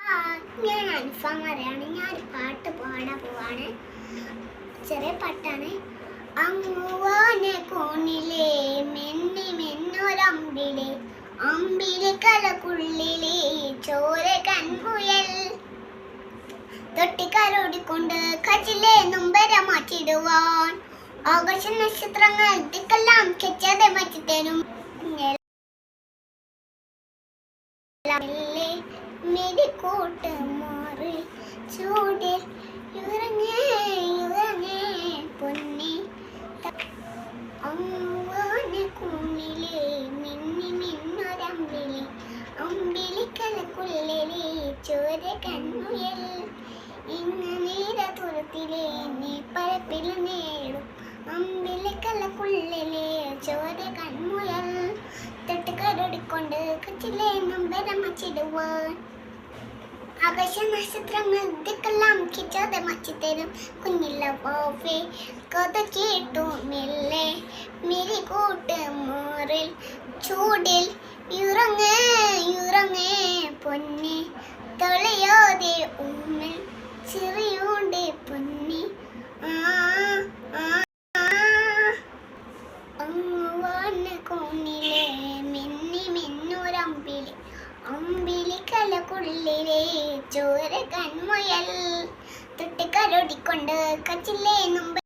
ഞാൻ അൽഫാം പറയാണ്. ഞാൻ പാട്ട് പാടാൻ പോവാണ്. ചെറിയ പാട്ടാണ്. അങ്ങുവാനെ കോണിലെ മെന്നി മെന്നൊരമ്പിലെ അമ്പിലെ കലക്കുള്ളിലെ ചോര കൺമുയൽ തൊട്ടിക്കാരോടിക്കൊണ്ട് കച്ചിലെ നൊമ്പര മാറ്റിടുവാൻ ആകാശ നക്ഷത്രങ്ങൾ ദിക്കെല്ലാം കെച്ചാതെ മാറ്റിത്തരും. मेरे कोट मारे चूड़े युरंगे युरंगे പൊന്നി അങ്ങുവാനെ കൂണിലെ മിന്നി മിന്നൊരമ്പിലെ അമ്പിളിക്കലക്കുള്ളിലെ ചോര കൺമുയൽ ഇന്ന് നീരതുരത്തിലെ നീപ്പരപ്പിൽ നേടും അമ്പിളിക്കലക്കുള്ളിലെ ചോര കൺമുയൽ തൊട്ടുകാരോടിക്കൊണ്ട് കച്ചിലെ നൊമ്പരം മച്ചിടുവാൻ ആകാശ നക്ഷത്രങ്ങൾ ദിക്കെല്ലാം കിച്ചാതെ മച്ചിത്തരും. കുഞ്ഞില്ല പോവേ കഥ കേട്ടു മെല്ലെ മേരി കൂട്ട് മോറിൽ ചൂടിൽ യുറങ്ങേ യുറങ്ങേ പൊന്നി തൊളയാതെ ഊമ്മൽ ചെറിയോടെ പൊന്നി അങ്ങുവാണ് കോണിലെ മിന്നി മിന്നൊരമ്പിലെ അമ്പിളിക്കലക്കുള്ളിലെ ചോര കൺമുയൽ തൊട്ടുകാരോടിക്കൊണ്ട് കച്ചിലെ നൊമ്പരം